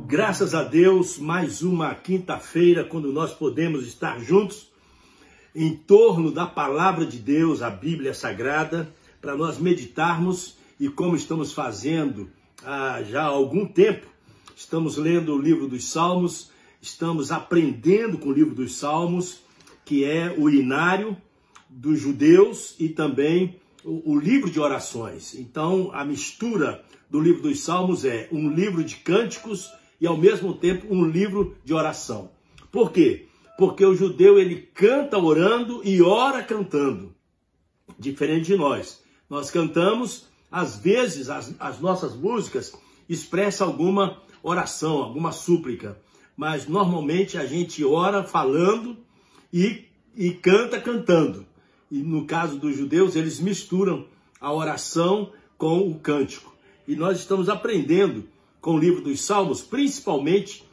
Graças a Deus, mais uma quinta-feira, quando nós podemos estar juntos em torno da palavra de Deus, a Bíblia Sagrada, para nós meditarmos e como estamos fazendo já há algum tempo, estamos lendo o livro dos Salmos, estamos aprendendo com o livro dos Salmos, que é o inário dos judeus e também o livro de orações. Então, a mistura do livro dos Salmos é um livro de cânticos e ao mesmo tempo um livro de oração. Por quê? Porque o judeu ele canta orando e ora cantando. Diferente de nós. Nós cantamos, às vezes as nossas músicas expressam alguma oração, alguma súplica. Mas normalmente a gente ora falando e canta cantando. E no caso dos judeus eles misturam a oração com o cântico. E nós estamos aprendendo com o livro dos Salmos, principalmente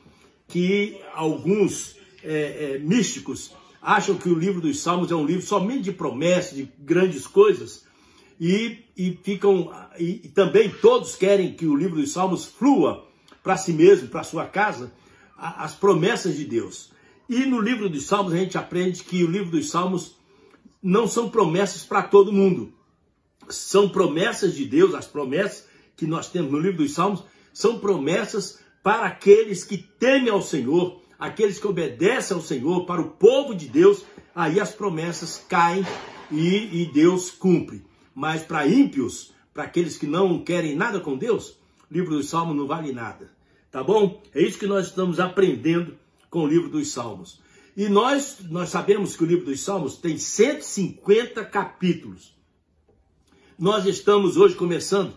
que alguns místicos acham que o livro dos Salmos é um livro somente de promessas, de grandes coisas, e também todos querem que o livro dos Salmos flua para si mesmo, para sua casa, as promessas de Deus. E no livro dos Salmos a gente aprende que o livro dos Salmos não são promessas para todo mundo, são promessas de Deus. As promessas que nós temos no livro dos Salmos são promessas para aqueles que temem ao Senhor, aqueles que obedecem ao Senhor, para o povo de Deus. Aí as promessas caem e Deus cumpre. Mas para ímpios, para aqueles que não querem nada com Deus, o livro dos Salmos não vale nada. Tá bom? É isso que nós estamos aprendendo com o livro dos Salmos. E nós sabemos que o livro dos Salmos tem 150 capítulos. Nós estamos hoje começando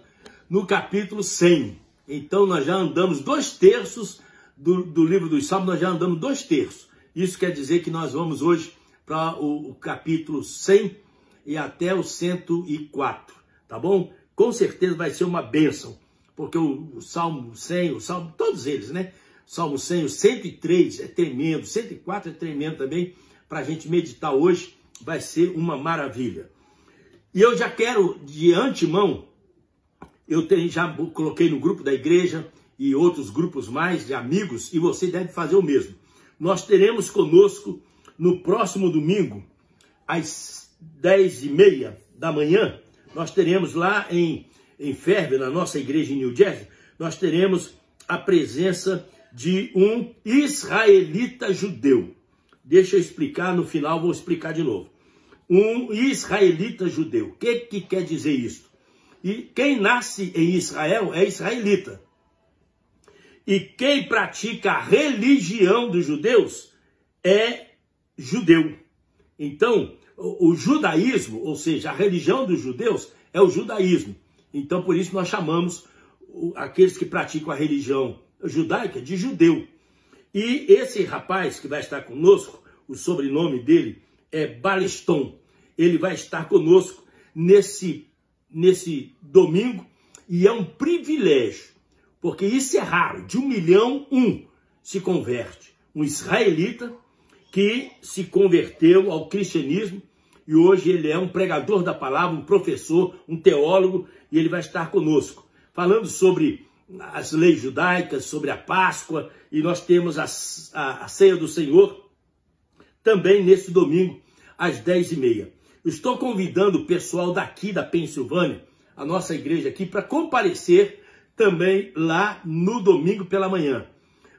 no capítulo 100. Então nós já andamos 2/3 do livro dos Salmos, nós já andamos 2/3. Isso quer dizer que nós vamos hoje para o capítulo 100 e até o 104, tá bom? Com certeza vai ser uma bênção, porque o Salmo 100, o Salmo, todos eles, né? O Salmo 100, o 103 é tremendo, 104 é tremendo também, para a gente meditar hoje, vai ser uma maravilha. E eu já quero, de antemão, já coloquei no grupo da igreja e outros grupos mais de amigos, e você deve fazer o mesmo. Nós teremos conosco no próximo domingo, às 10h30 da manhã, nós teremos lá em Fairview, na nossa igreja em New Jersey, nós teremos a presença de um israelita judeu. Deixa eu explicar, no final vou explicar de novo. Um israelita judeu. O que quer dizer isso? E quem nasce em Israel é israelita. E quem pratica a religião dos judeus é judeu. Então, o judaísmo, ou seja, a religião dos judeus é o judaísmo. Então, por isso nós chamamos aqueles que praticam a religião judaica de judeu. E esse rapaz que vai estar conosco, o sobrenome dele é Baleston. Ele vai estar conosco nesse domingo, e é um privilégio, porque isso é raro, de 1 milhão, se converte. Um israelita que se converteu ao cristianismo, e hoje ele é um pregador da palavra, um professor, um teólogo, e ele vai estar conosco, falando sobre as leis judaicas, sobre a Páscoa, e nós temos a ceia do Senhor, também nesse domingo, às 10h30. Eu estou convidando o pessoal daqui da Pensilvânia, a nossa igreja aqui, para comparecer também lá no domingo pela manhã.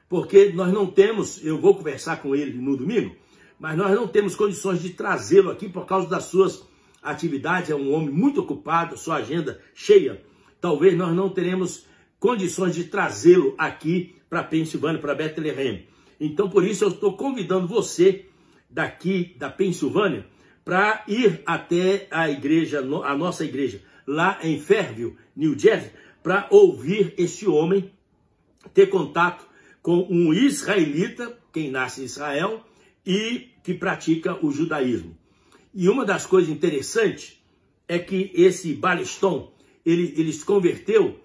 Porque nós não temos, eu vou conversar com ele no domingo, mas nós não temos condições de trazê-lo aqui por causa das suas atividades. É um homem muito ocupado, sua agenda cheia. Talvez nós não teremos condições de trazê-lo aqui para Pensilvânia, para Bethlehem. Então, por isso, eu estou convidando você daqui da Pensilvânia para ir até a igreja, a nossa igreja, lá em Fairview, New Jersey, para ouvir este homem, ter contato com um israelita, quem nasce em Israel, e que pratica o judaísmo. E uma das coisas interessantes é que esse Baleston, ele se converteu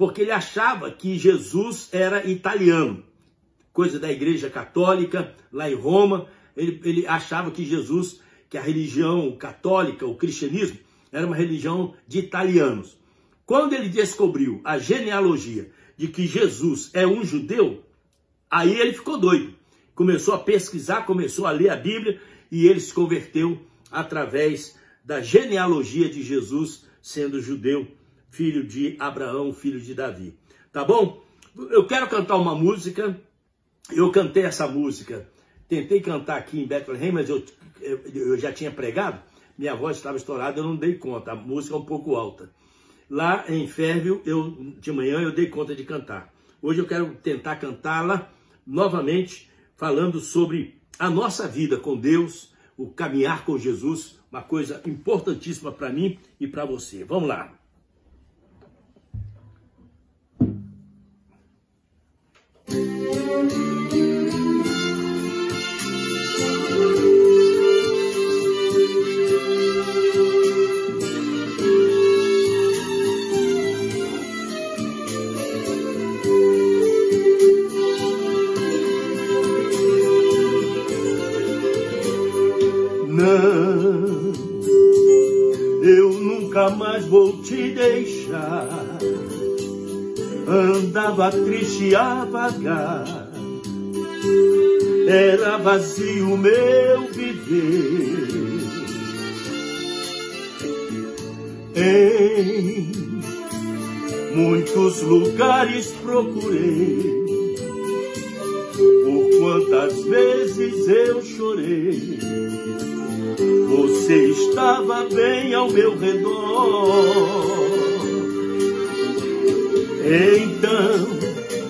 porque ele achava que Jesus era italiano, coisa da Igreja Católica lá em Roma. Ele achava que Jesus, que a religião católica, o cristianismo, era uma religião de italianos. Quando ele descobriu a genealogia de que Jesus é um judeu, aí ele ficou doido. Começou a pesquisar, começou a ler a Bíblia e ele se converteu através da genealogia de Jesus, sendo judeu, filho de Abraão, filho de Davi. Tá bom? Eu quero cantar uma música. Eu cantei essa música, tentei cantar aqui em Bethlehem, mas eu já tinha pregado, minha voz estava estourada, eu não dei conta, a música é um pouco alta. Lá em Fairville, de manhã eu dei conta de cantar. Hoje eu quero tentar cantá-la novamente, falando sobre a nossa vida com Deus, o caminhar com Jesus, uma coisa importantíssima para mim e para você. Vamos lá. Não, eu nunca mais vou te deixar. Andava triste a vagar, era vazio meu viver. Em muitos lugares procurei, por quantas vezes eu chorei. Você estava bem ao meu redor. Então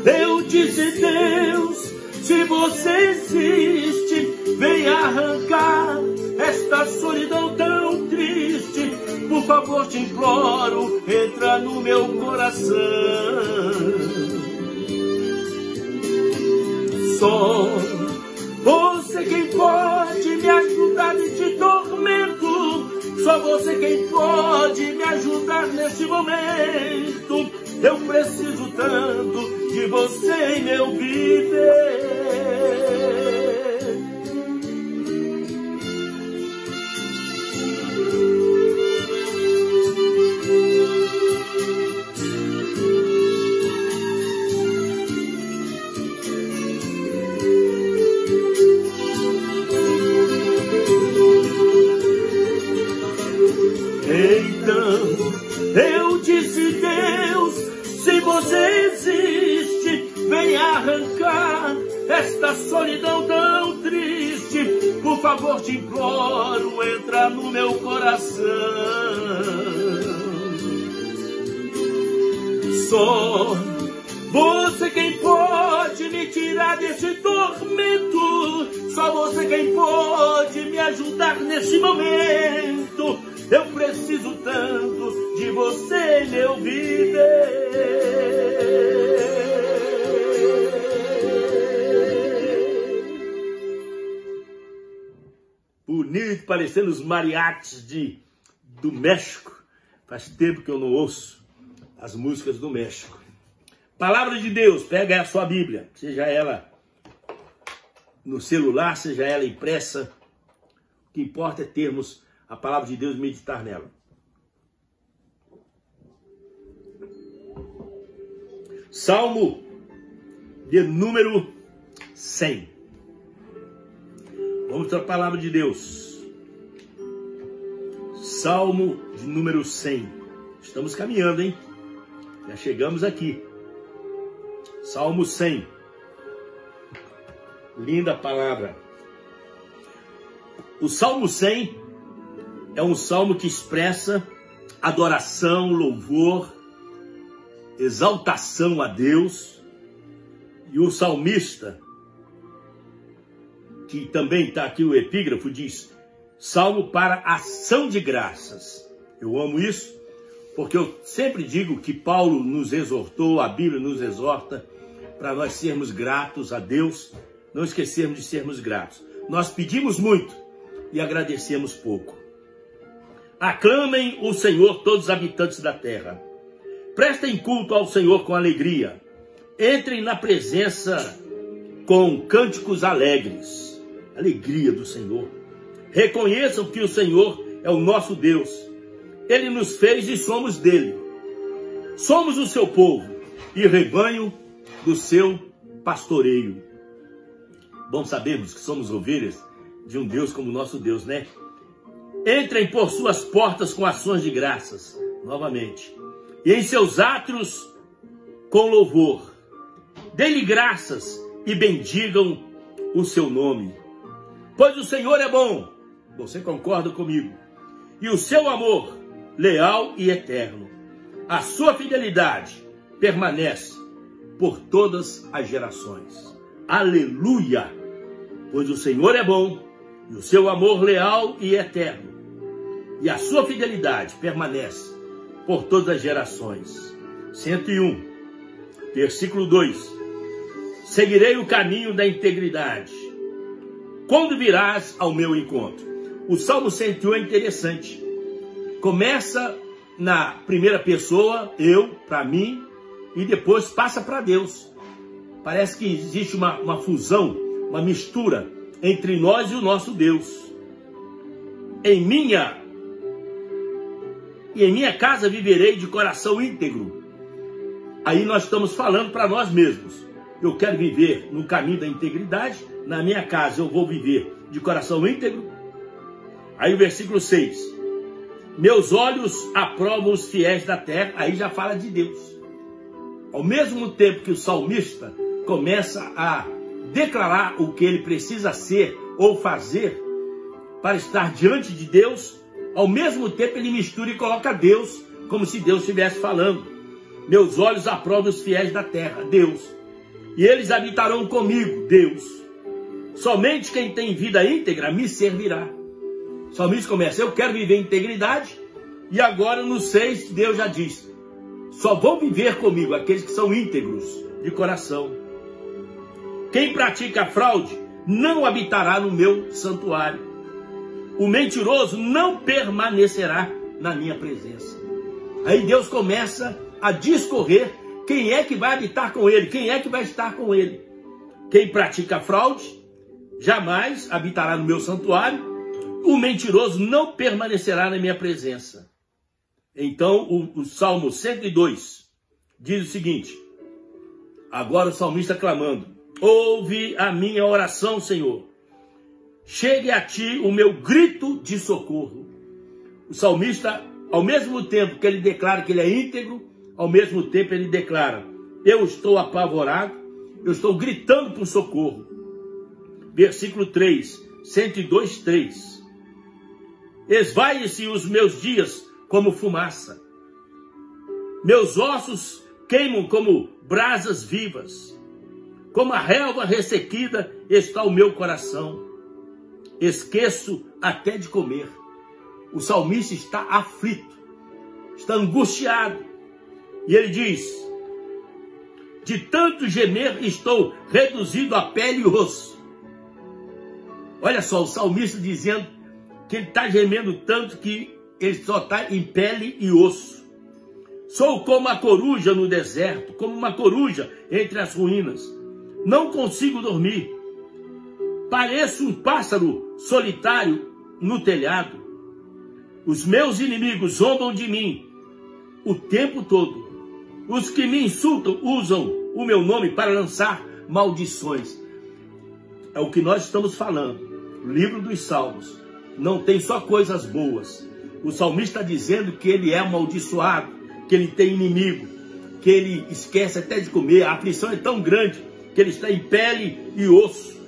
eu disse: Deus, se você existe, vem arrancar esta solidão tão triste. Por favor, te imploro, entra no meu coração. Só você quem pode me ajudar neste tormento. Só você quem pode me ajudar neste momento. Eu preciso tanto de você em meu viver. Então eu disse: Deus, se você existe, vem arrancar esta solidão tão triste. Por favor, te imploro, entra no meu coração. Só você quem pode me tirar desse tormento. Só você quem pode me ajudar nesse momento. Eu preciso tanto de você, meu viver. Bonito, parecendo os mariachis do México. Faz tempo que eu não ouço as músicas do México. Palavra de Deus, pega a sua Bíblia, seja ela no celular, seja ela impressa. O que importa é termos a palavra de Deus e meditar nela. Salmo de número 100. Vamos para a palavra de Deus. Salmo de número 100. Estamos caminhando, hein? Já chegamos aqui. Salmo 100. Linda palavra. O Salmo 100 é um salmo que expressa adoração, louvor, exaltação a Deus. E o salmista, que também está aqui o epígrafo, diz: salmo para ação de graças. Eu amo isso, porque eu sempre digo que Paulo nos exortou, a Bíblia nos exorta, para nós sermos gratos a Deus, não esquecermos de sermos gratos. Nós pedimos muito e agradecemos pouco. Aclamem o Senhor todos os habitantes da terra. Prestem culto ao Senhor com alegria. Entrem na presença com cânticos alegres. Alegria do Senhor. Reconheçam que o Senhor é o nosso Deus. Ele nos fez e somos dele. Somos o seu povo e rebanho do seu pastoreio. Bom sabermos que somos ovelhas de um Deus como nosso Deus, né? Entrem por suas portas com ações de graças, novamente, e em seus átrios com louvor. Dê-lhe graças e bendigam o seu nome. Pois o Senhor é bom, você concorda comigo? E o seu amor, leal e eterno. A sua fidelidade permanece por todas as gerações. Aleluia! Pois o Senhor é bom, e o seu amor leal e eterno. E a sua fidelidade permanece por todas as gerações. 101, versículo 2. Seguirei o caminho da integridade. Quando virás ao meu encontro? O Salmo 101 é interessante. Começa na primeira pessoa, eu, para mim, e depois passa para Deus. Parece que existe uma fusão, uma mistura entre nós e o nosso Deus. Em minha casa viverei de coração íntegro. Aí nós estamos falando para nós mesmos. Eu quero viver no caminho da integridade. Na minha casa eu vou viver de coração íntegro. Aí o versículo 6. Meus olhos aprovam os fiéis da terra. Aí já fala de Deus. Ao mesmo tempo que o salmista começa a declarar o que ele precisa ser ou fazer para estar diante de Deus, ao mesmo tempo ele mistura e coloca Deus, como se Deus estivesse falando. Meus olhos aprovam os fiéis da terra, Deus. E eles habitarão comigo, Deus. Somente quem tem vida íntegra me servirá. O salmista começa, eu quero viver em integridade, e agora no 6, Deus já diz, só vão viver comigo aqueles que são íntegros de coração. Quem pratica fraude não habitará no meu santuário. O mentiroso não permanecerá na minha presença. Aí Deus começa a discorrer quem é que vai habitar com ele, quem é que vai estar com ele. Quem pratica fraude jamais habitará no meu santuário. O mentiroso não permanecerá na minha presença. Então o Salmo 102 diz o seguinte, agora o salmista clamando, ouve a minha oração, Senhor. Chegue a ti o meu grito de socorro. O salmista, ao mesmo tempo que ele declara que ele é íntegro, ao mesmo tempo ele declara, eu estou apavorado, eu estou gritando por socorro. Versículo 3, 102, 3. Esvaem-se os meus dias como fumaça. Meus ossos queimam como brasas vivas. Como a relva ressequida está o meu coração. Esqueço até de comer. O salmista está aflito, está angustiado. E ele diz, de tanto gemer estou reduzido a pele e osso. Olha só, o salmista dizendo que ele está gemendo tanto que ele só está em pele e osso. Sou como a coruja no deserto, como uma coruja entre as ruínas. Não consigo dormir. Pareço um pássaro solitário no telhado. Os meus inimigos zombam de mim o tempo todo. Os que me insultam usam o meu nome para lançar maldições. É o que nós estamos falando. O livro dos Salmos não tem só coisas boas. O salmista está dizendo que ele é amaldiçoado, que ele tem inimigo, que ele esquece até de comer. A aflição é tão grande que ele está em pele e osso.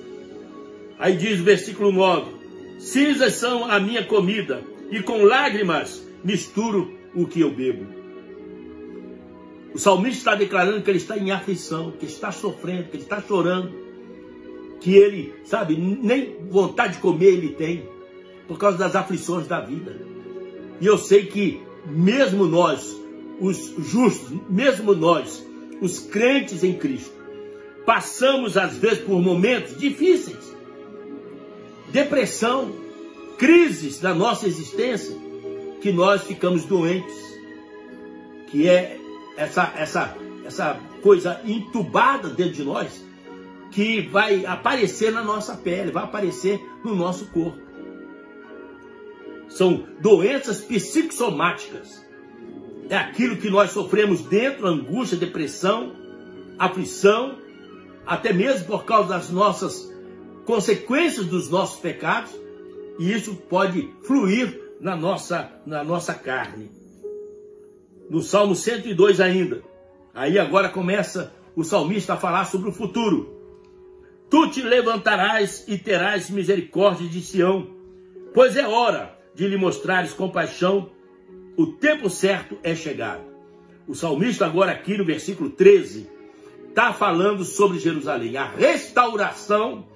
Aí diz o versículo 9, cinzas são a minha comida, e com lágrimas misturo o que eu bebo. O salmista está declarando que ele está em aflição, que ele está sofrendo, que ele está chorando, que ele, sabe, nem vontade de comer ele tem, por causa das aflições da vida. E eu sei que mesmo nós, os justos, mesmo nós, os crentes em Cristo, passamos às vezes por momentos difíceis, depressão, crises da nossa existência, que nós ficamos doentes, que é essa coisa entubada dentro de nós, que vai aparecer na nossa pele, vai aparecer no nosso corpo. São doenças psicossomáticas. É aquilo que nós sofremos dentro, angústia, depressão, aflição, até mesmo por causa das nossas consequências dos nossos pecados, e isso pode fluir na nossa carne. No Salmo 102 ainda, aí agora começa o salmista a falar sobre o futuro. Tu te levantarás e terás misericórdia de Sião, pois é hora de lhe mostrares compaixão, o tempo certo é chegado. O salmista agora aqui no versículo 13, está falando sobre Jerusalém, a restauração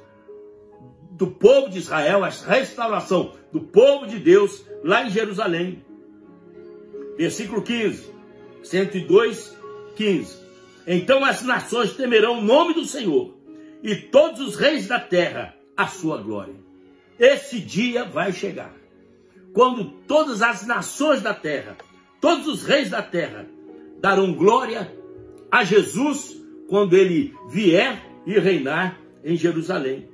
do povo de Israel, a restauração do povo de Deus lá em Jerusalém. Versículo 15, 102, 15. Então as nações temerão o nome do Senhor, e todos os reis da terra a sua glória. Esse dia vai chegar, quando todas as nações da terra, todos os reis da terra, darão glória a Jesus, quando ele vier e reinar em Jerusalém.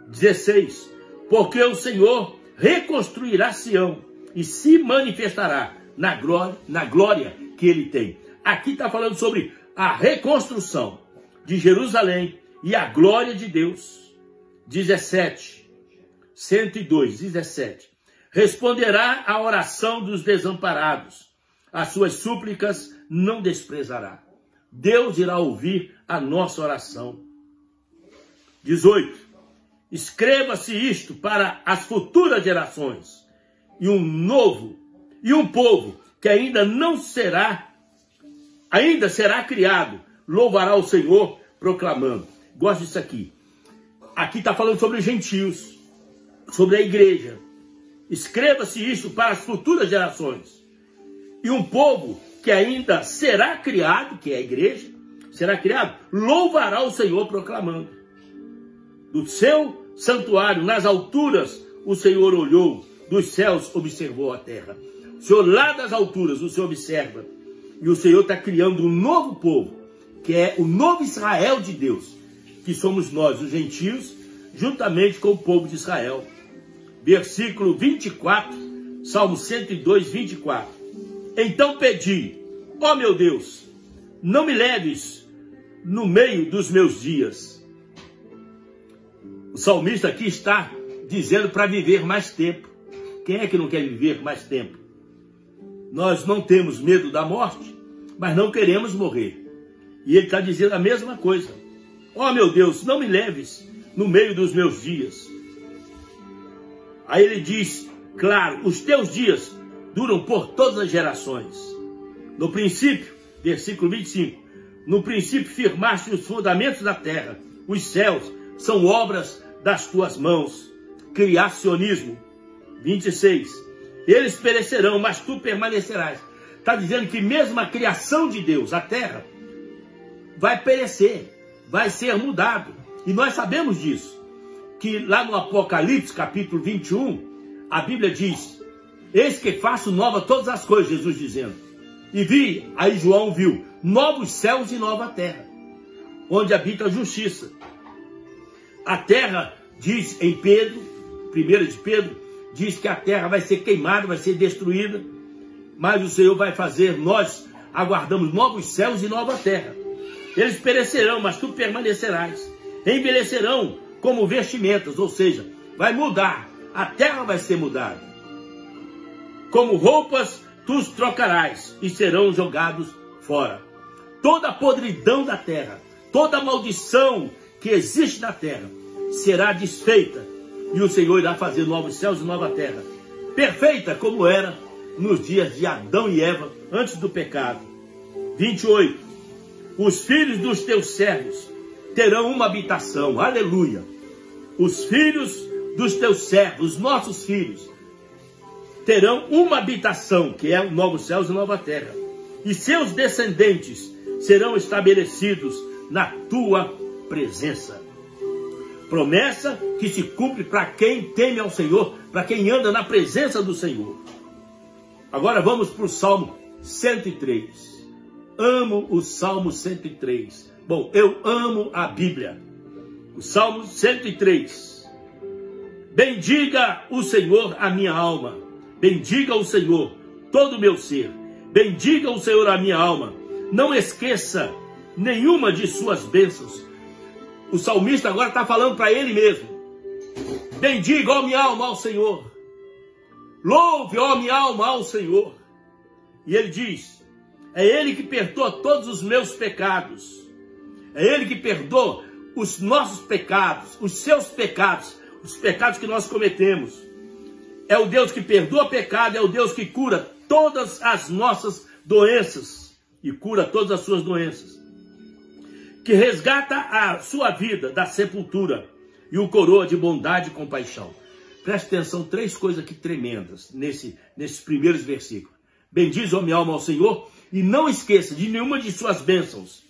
16. Porque o Senhor reconstruirá Sião e se manifestará na glória que ele tem. Aqui está falando sobre a reconstrução de Jerusalém e a glória de Deus. 17. 102, 17. Responderá à oração dos desamparados, as suas súplicas não desprezará. Deus irá ouvir a nossa oração. 18. Escreva-se isto para as futuras gerações, e um povo que ainda será criado, louvará o Senhor proclamando. Gosto disso aqui. Aqui está falando sobre os gentios, sobre a igreja. Escreva-se isto para as futuras gerações. E um povo que ainda será criado, que é a igreja, será criado, louvará o Senhor proclamando. Do seu santuário, nas alturas, o Senhor olhou, dos céus observou a terra. O Senhor lá das alturas, o Senhor observa. E o Senhor está criando um novo povo, que é o novo Israel de Deus, que somos nós, os gentios, juntamente com o povo de Israel. Versículo 24, Salmo 102, 24. Então pedi, ó meu Deus, não me leves no meio dos meus dias. O salmista aqui está dizendo para viver mais tempo. Quem é que não quer viver mais tempo? Nós não temos medo da morte, mas não queremos morrer. E ele está dizendo a mesma coisa. Ó meu Deus, não me leves no meio dos meus dias. Aí ele diz, claro, os teus dias duram por todas as gerações. No princípio, versículo 25, no princípio firmaste os fundamentos da terra, os céus são obras das tuas mãos. Criacionismo. 26, eles perecerão, mas tu permanecerás. Está dizendo que mesmo a criação de Deus, a terra, vai perecer, vai ser mudado. E nós sabemos disso, que lá no Apocalipse, capítulo 21, a Bíblia diz, eis que faço nova todas as coisas, Jesus dizendo. E vi, aí João viu, novos céus e nova terra, onde habita a justiça. A terra, diz em Pedro, 1 de Pedro, diz que a terra vai ser queimada, vai ser destruída, mas o Senhor vai fazer, nós aguardamos novos céus e nova terra. Eles perecerão, mas tu permanecerás. Envelhecerão como vestimentas, ou seja, vai mudar, a terra vai ser mudada. Como roupas, tu os trocarás e serão jogados fora. Toda a podridão da terra, toda a maldição que existe na terra, será desfeita. E o Senhor irá fazer novos céus e nova terra, perfeita como era nos dias de Adão e Eva, antes do pecado. 28. Os filhos dos teus servos terão uma habitação. Aleluia. Os filhos dos teus servos, os nossos filhos, terão uma habitação, que é novos céus e nova terra. E seus descendentes serão estabelecidos na tua presença. Promessa que se cumpre para quem teme ao Senhor, para quem anda na presença do Senhor. Agora vamos para o Salmo 103. amo o Salmo 103. Bom, eu amo a Bíblia. O Salmo 103. Bendiga o Senhor a minha alma. Bendiga o Senhor todo o meu ser. Bendiga o Senhor a minha alma. Não esqueça nenhuma de suas bênçãos. O salmista agora está falando para ele mesmo. Bendiga, ó minha alma, ao Senhor. Louve, ó minha alma, ao Senhor. E ele diz, é Ele que perdoa todos os meus pecados. É Ele que perdoa os nossos pecados, os seus pecados, os pecados que nós cometemos. É o Deus que perdoa pecado, é o Deus que cura todas as nossas doenças e cura todas as suas doenças. Que resgata a sua vida da sepultura e o coroa de bondade e compaixão. Preste atenção, 3 coisas aqui tremendas nesses primeiros versículos. Bendize, ó minha alma, ao Senhor, e não esqueça de nenhuma de suas bênçãos,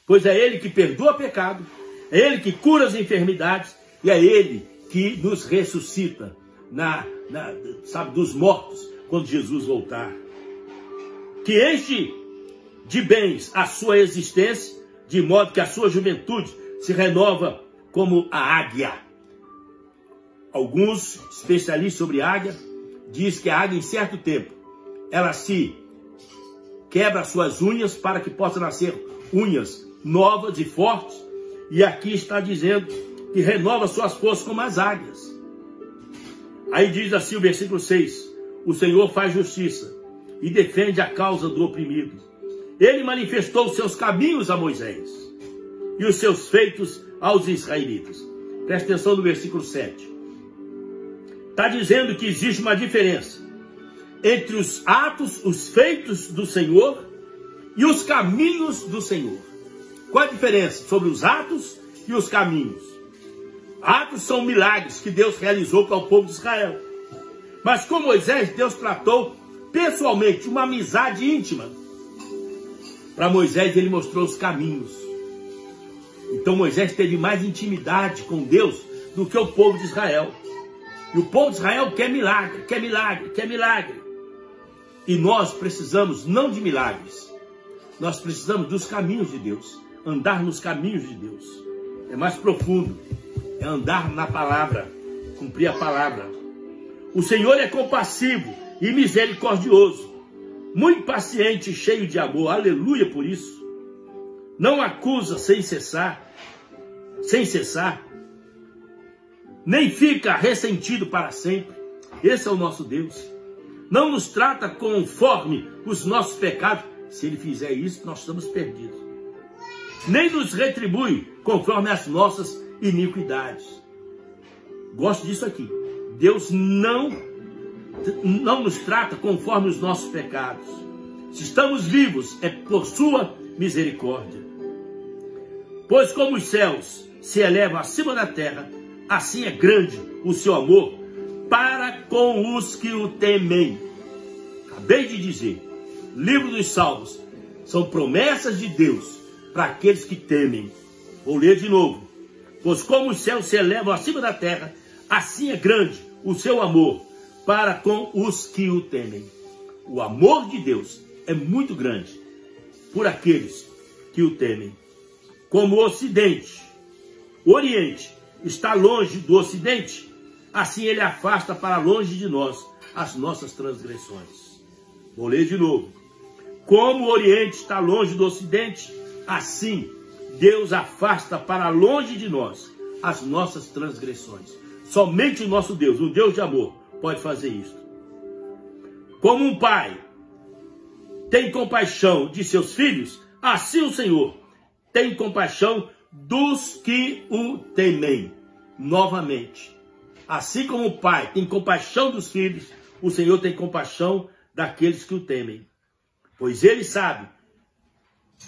pois é Ele que perdoa pecado, é Ele que cura as enfermidades, e é Ele que nos ressuscita dos mortos, quando Jesus voltar. Que enche de bens a sua existência, de modo que a sua juventude se renova como a águia. Alguns especialistas sobre águia dizem que a águia, em certo tempo, ela se quebra suas unhas para que possa nascer unhas novas e fortes. E aqui está dizendo que renova suas forças como as águias. Aí diz assim o versículo 6. O Senhor faz justiça e defende a causa do oprimido. Ele manifestou os seus caminhos a Moisés e os seus feitos aos israelitas. Presta atenção no versículo 7. Está dizendo que existe uma diferença entre os atos, os feitos do Senhor e os caminhos do Senhor. Qual a diferença sobre os atos e os caminhos? Atos são milagres que Deus realizou para o povo de Israel. Mas com Moisés, Deus tratou pessoalmente, uma amizade íntima. Para Moisés, ele mostrou os caminhos. Então Moisés teve mais intimidade com Deus do que o povo de Israel. E o povo de Israel quer milagre, quer milagre, quer milagre. E nós precisamos não de milagres. Nós precisamos dos caminhos de Deus. Andar nos caminhos de Deus. É mais profundo. É andar na palavra. Cumprir a palavra. O Senhor é compassivo e misericordioso. Muito paciente e cheio de amor. Aleluia por isso. Não acusa sem cessar. Nem fica ressentido para sempre. Esse é o nosso Deus. Não nos trata conforme os nossos pecados. Se Ele fizer isso, nós estamos perdidos. Nem nos retribui conforme as nossas iniquidades. Gosto disso aqui. Deus não nos trata conforme os nossos pecados. Se estamos vivos, é por sua misericórdia. Pois como os céus se elevam acima da terra, assim é grande o seu amor para com os que o temem. Acabei de dizer, livro dos Salmos, são promessas de Deus para aqueles que temem. Vou ler de novo. Pois como os céus se elevam acima da terra, assim é grande o seu amor para com os que o temem. O amor de Deus é muito grande por aqueles que o temem. Como o Oriente está longe do Ocidente, assim Ele afasta para longe de nós as nossas transgressões. Vou ler de novo. Como o Oriente está longe do Ocidente, assim Deus afasta para longe de nós as nossas transgressões. Somente o nosso Deus, um Deus de amor, pode fazer isso. Como um pai tem compaixão de seus filhos, assim o Senhor tem compaixão dos que o temem. Novamente, assim como o pai tem compaixão dos filhos, o Senhor tem compaixão daqueles que o temem. Pois Ele sabe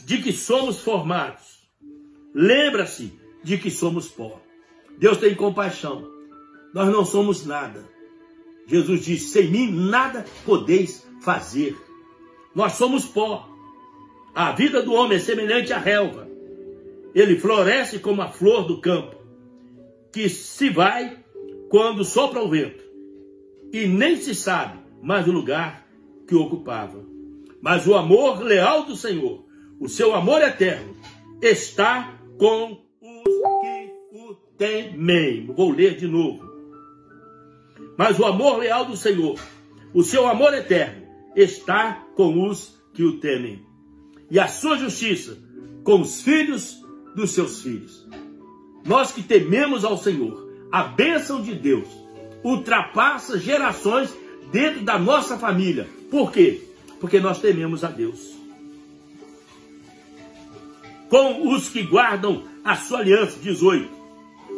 de que somos formados. Lembra-se de que somos pó. Deus tem compaixão. Nós não somos nada. Jesus disse, sem mim nada podeis fazer. Nós somos pó. A vida do homem é semelhante à relva. Ele floresce como a flor do campo, que se vai quando sopra o vento, e nem se sabe mais o lugar que ocupava. Mas o amor leal do Senhor o seu amor eterno está com os que o temem. Vou ler de novo. Mas o amor leal do Senhor, o seu amor eterno, está com os que o temem. E a sua justiça com os filhos dos seus filhos. Nós que tememos ao Senhor, a bênção de Deus ultrapassa gerações dentro da nossa família. Por quê? Porque nós tememos a Deus. Com os que guardam a sua aliança, 18,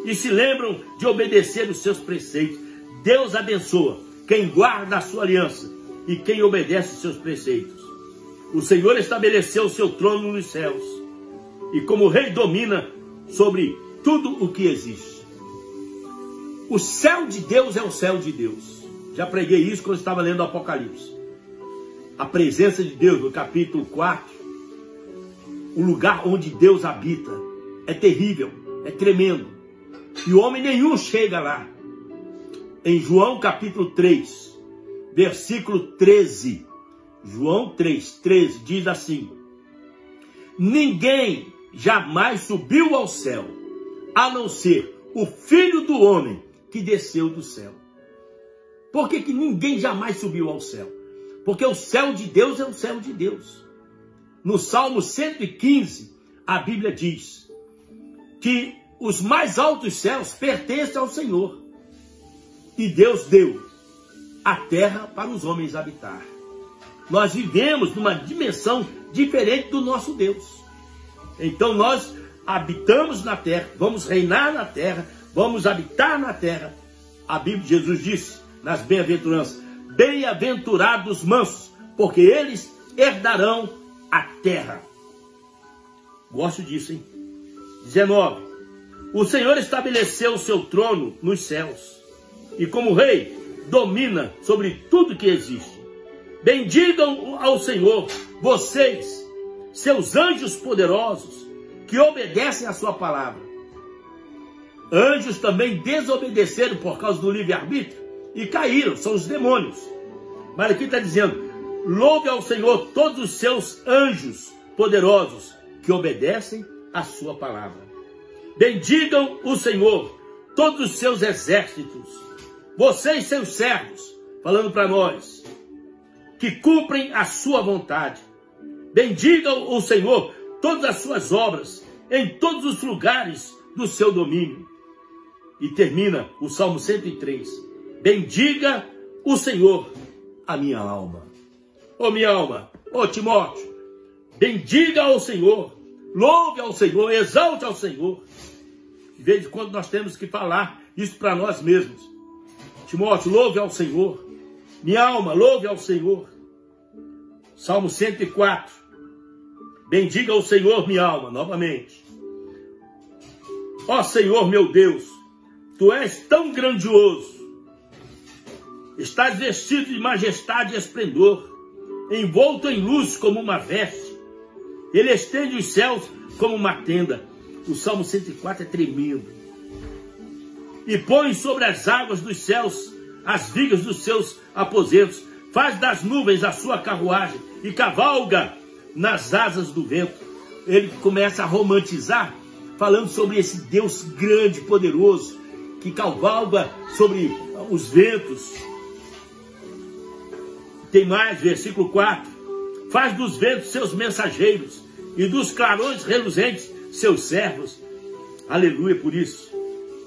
e se lembram de obedecer os seus preceitos. Deus abençoa quem guarda a sua aliança e quem obedece os seus preceitos. O Senhor estabeleceu o seu trono nos céus e como rei domina sobre tudo o que existe. O céu de Deus é o céu de Deus. Já preguei isso quando estava lendo o Apocalipse. A presença de Deus no capítulo 4, o lugar onde Deus habita, é terrível, é tremendo. E homem nenhum chega lá. Em João capítulo 3, versículo 13, João 3, 13, diz assim: ninguém jamais subiu ao céu, a não ser o Filho do Homem que desceu do céu. Por que ninguém jamais subiu ao céu? Porque o céu de Deus é o céu de Deus. No Salmo 115, a Bíblia diz que os mais altos céus pertencem ao Senhor. E Deus deu a terra para os homens habitar. Nós vivemos numa dimensão diferente do nosso Deus. Então nós habitamos na terra, vamos reinar na terra, vamos habitar na terra. A Bíblia, Jesus disse nas bem-aventuranças: bem-aventurados mansos, porque eles herdarão a terra. Gosto disso, hein? 19. O Senhor estabeleceu o seu trono nos céus e como rei domina sobre tudo que existe. Bendigam ao Senhor, vocês, seus anjos poderosos, que obedecem à sua palavra. Anjos também desobedeceram por causa do livre-arbítrio e caíram, são os demônios. Mas aqui está dizendo: louve ao Senhor todos os seus anjos poderosos, que obedecem à sua palavra. Bendigam o Senhor todos os seus exércitos, vocês, seus servos, falando para nós, que cumprem a sua vontade. Bendigam o Senhor todas as suas obras, em todos os lugares do seu domínio. E termina o Salmo 103. Bendiga o Senhor, a minha alma. Ô minha alma, ô Timóteo, bendiga ao Senhor, louve ao Senhor, exalte ao Senhor. De vez em quando nós temos que falar isso para nós mesmos. Timóteo, louve ao Senhor. Minha alma, louve ao Senhor. Salmo 104. Bendiga o Senhor, minha alma, novamente. Ó Senhor, meu Deus, Tu és tão grandioso. Estás vestido de majestade e esplendor, envolto em luz como uma veste. Ele estende os céus como uma tenda. O Salmo 104 é tremendo. E põe sobre as águas dos céus as vigas dos seus aposentos. Faz das nuvens a sua carruagem e cavalga nas asas do vento. Ele começa a romantizar, falando sobre esse Deus grande, poderoso, que cavalga sobre os ventos. Tem mais, versículo 4. Faz dos ventos seus mensageiros e dos clarões reluzentes seus servos. Aleluia por isso.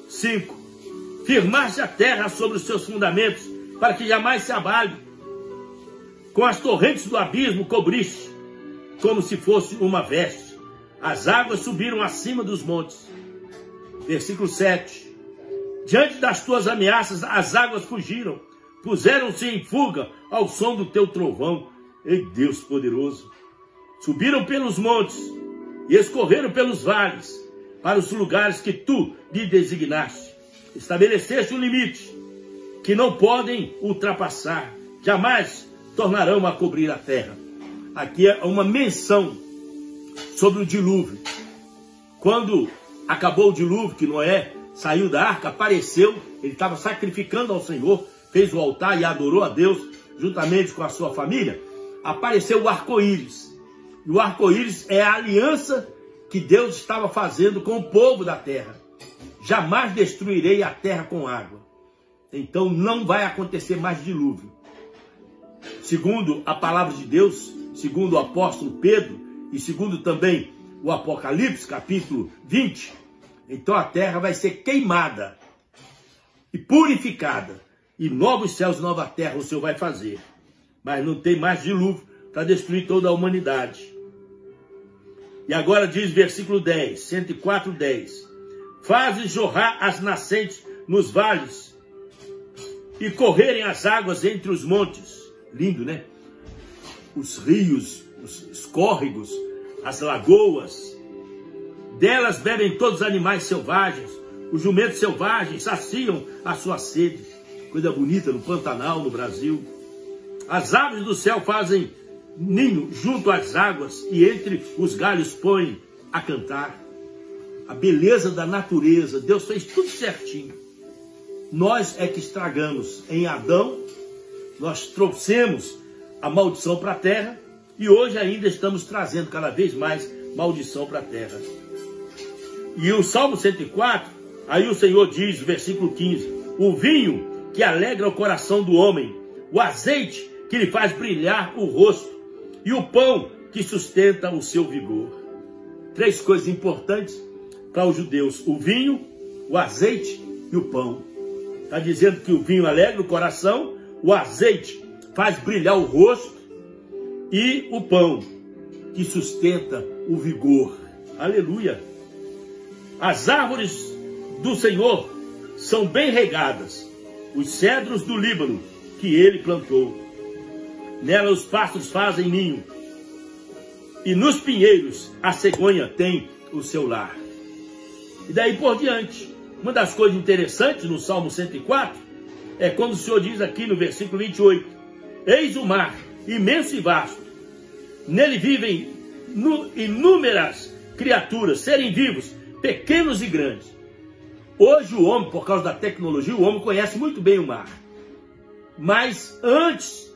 5. Firmaste a terra sobre os seus fundamentos, para que jamais se abale. Com as torrentes do abismo cobriste, como se fosse uma veste. As águas subiram acima dos montes. Versículo 7. Diante das tuas ameaças, as águas fugiram. Puseram-se em fuga ao som do teu trovão. Ei, Deus poderoso. Subiram pelos montes e escorreram pelos vales, para os lugares que tu lhe designaste. Estabeleceste um limite que não podem ultrapassar. Jamais tornarão a cobrir a terra. Aqui é uma menção sobre o dilúvio. Quando acabou o dilúvio, que Noé saiu da arca, apareceu, ele estava sacrificando ao Senhor, fez o altar e adorou a Deus, juntamente com a sua família. Apareceu o arco-íris. E o arco-íris é a aliança que Deus estava fazendo com o povo da terra. Jamais destruirei a terra com água. Então não vai acontecer mais dilúvio. Segundo a palavra de Deus, segundo o apóstolo Pedro e segundo também o Apocalipse, capítulo 20, então a terra vai ser queimada e purificada. E novos céus e nova terra o Senhor vai fazer. Mas não tem mais dilúvio para destruir toda a humanidade. E agora diz versículo 10, 104, 10. Fazes jorrar as nascentes nos vales e correrem as águas entre os montes. Lindo, né? Os rios, os córregos, as lagoas. Delas bebem todos os animais selvagens. Os jumentos selvagens saciam a sua sede. Coisa bonita no Pantanal, no Brasil. As aves do céu fazem ninho junto às águas e entre os galhos põem a cantar. A beleza da natureza, Deus fez tudo certinho. Nós é que estragamos. Em Adão, nós trouxemos a maldição para a terra e hoje ainda estamos trazendo cada vez mais maldição para a terra. E o Salmo 104, aí o Senhor diz, versículo 15, o vinho que alegra o coração do homem, o azeite que lhe faz brilhar o rosto e o pão que sustenta o seu vigor. Três coisas importantes para os judeus: o vinho, o azeite e o pão. Está dizendo que o vinho alegra o coração, o azeite faz brilhar o rosto e o pão que sustenta o vigor. Aleluia! As árvores do Senhor são bem regadas, os cedros do Líbano que ele plantou. Nela os pássaros fazem ninho, e nos pinheiros a cegonha tem o seu lar. E daí por diante, uma das coisas interessantes no Salmo 104 é quando o Senhor diz aqui no versículo 28, eis o mar, imenso e vasto, nele vivem inúmeras criaturas, serem vivos, pequenos e grandes. Hoje o homem, por causa da tecnologia, o homem conhece muito bem o mar. Mas antes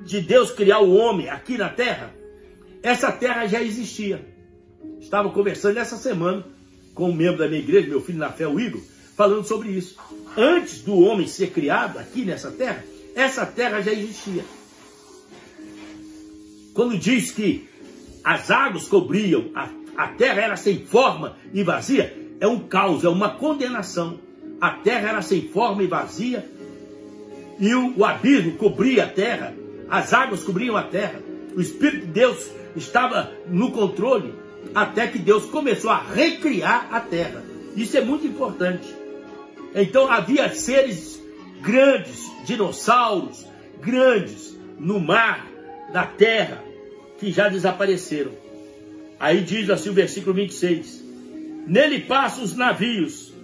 de Deus criar o homem aqui na terra, essa terra já existia. Estava conversando essa semana com um membro da minha igreja, meu filho na fé, o Igor, falando sobre isso. Antes do homem ser criado aqui nessa terra, essa terra já existia. Quando diz que as águas cobriam, a terra era sem forma e vazia, é um caos, é uma condenação. A terra era sem forma e vazia, e o abismo cobria a terra, as águas cobriam a terra. O Espírito de Deus estava no controle, até que Deus começou a recriar a terra. Isso é muito importante. Então havia seres grandes, dinossauros grandes no mar, na terra, que já desapareceram. Aí diz assim o versículo 26, nele passam os navios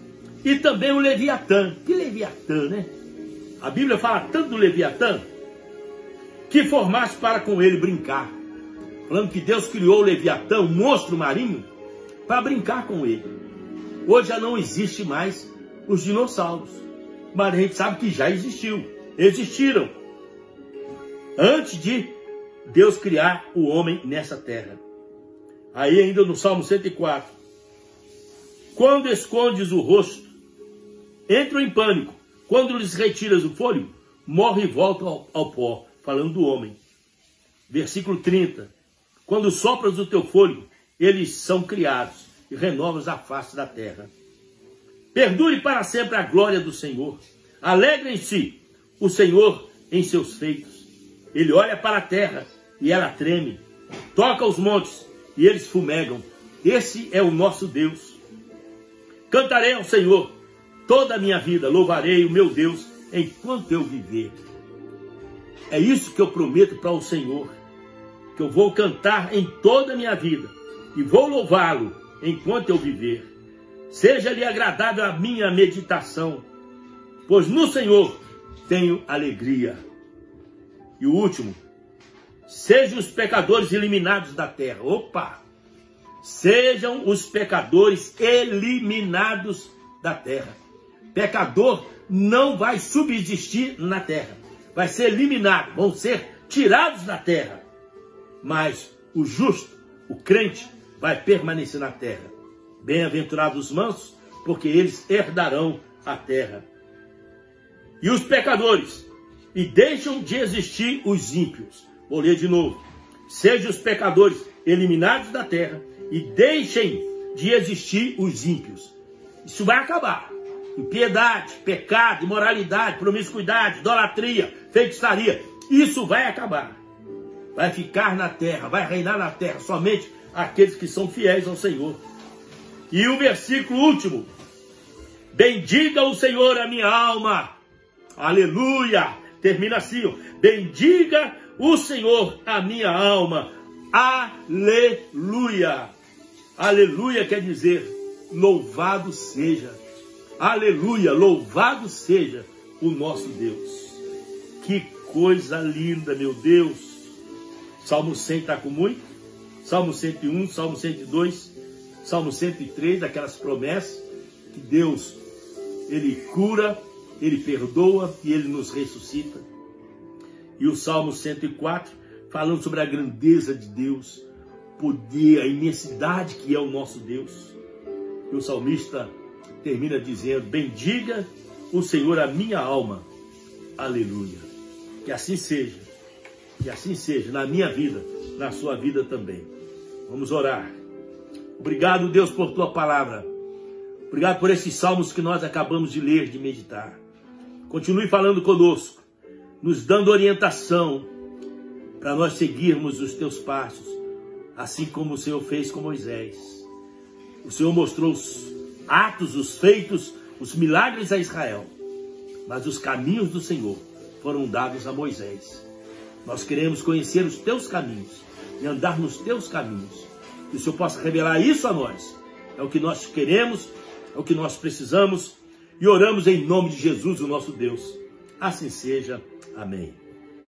e também o Leviatã. Que Leviatã, né? A Bíblia fala tanto do Leviatã que formaste para com ele brincar. Falando que Deus criou o Leviatã, um monstro marinho, para brincar com ele. Hoje já não existe mais os dinossauros, mas a gente sabe que já existiram, antes de Deus criar o homem nessa terra. Aí ainda no Salmo 104, quando escondes o rosto, entram em pânico, quando lhes retiras o fôlego, morre e volta ao pó, falando do homem. Versículo 30, quando sopras o teu fôlego, eles são criados e renovas a face da terra. Perdure para sempre a glória do Senhor. Alegrem-se o Senhor em seus feitos. Ele olha para a terra e ela treme. Toca os montes e eles fumegam. Esse é o nosso Deus. Cantarei ao Senhor toda a minha vida. Louvarei o meu Deus enquanto eu viver. É isso que eu prometo para o Senhor, que eu vou cantar em toda a minha vida e vou louvá-lo enquanto eu viver. Seja-lhe agradável a minha meditação, pois no Senhor tenho alegria. E o último, sejam os pecadores eliminados da terra. Opa! Sejam os pecadores eliminados da terra. Pecador não vai subsistir na terra. Vai ser eliminado, vão ser tirados da terra. Mas o justo o crente, vai permanecer na terra. Bem-aventurados os mansos, porque eles herdarão a terra. E os pecadores, e deixam de existir os ímpios. Vou ler de novo. Sejam os pecadores eliminados da terra, e deixem de existir os ímpios. Isso vai acabar. Impiedade, pecado, imoralidade, promiscuidade, idolatria, feitiçaria, isso vai acabar. Vai ficar na terra, vai reinar na terra somente aqueles que são fiéis ao Senhor. E o versículo último: bendiga o Senhor a minha alma. Aleluia! Termina assim, ó. Bendiga o Senhor a minha alma. Aleluia! Aleluia quer dizer louvado seja. Aleluia! Louvado seja o nosso Deus. Que coisa linda, meu Deus! Salmo 100 está com muito? Salmo 101, Salmo 102, Salmo 103, aquelas promessas que Deus, Ele cura, Ele perdoa e Ele nos ressuscita. E o Salmo 104, falando sobre a grandeza de Deus, poder, a imensidade que é o nosso Deus. E o salmista termina dizendo: bendiga o Senhor a minha alma. Aleluia. Que assim seja. Que assim seja na minha vida, na sua vida também. Vamos orar. Obrigado, Deus, por tua palavra. Obrigado por esses salmos que nós acabamos de ler, de meditar. Continue falando conosco, nos dando orientação para nós seguirmos os teus passos, assim como o Senhor fez com Moisés. O Senhor mostrou os atos, os feitos, os milagres a Israel, mas os caminhos do Senhor foram dados a Moisés. Nós queremos conhecer os teus caminhos e andar nos teus caminhos. Que o Senhor possa revelar isso a nós. É o que nós queremos, é o que nós precisamos, e oramos em nome de Jesus, o nosso Deus. Assim seja. Amém.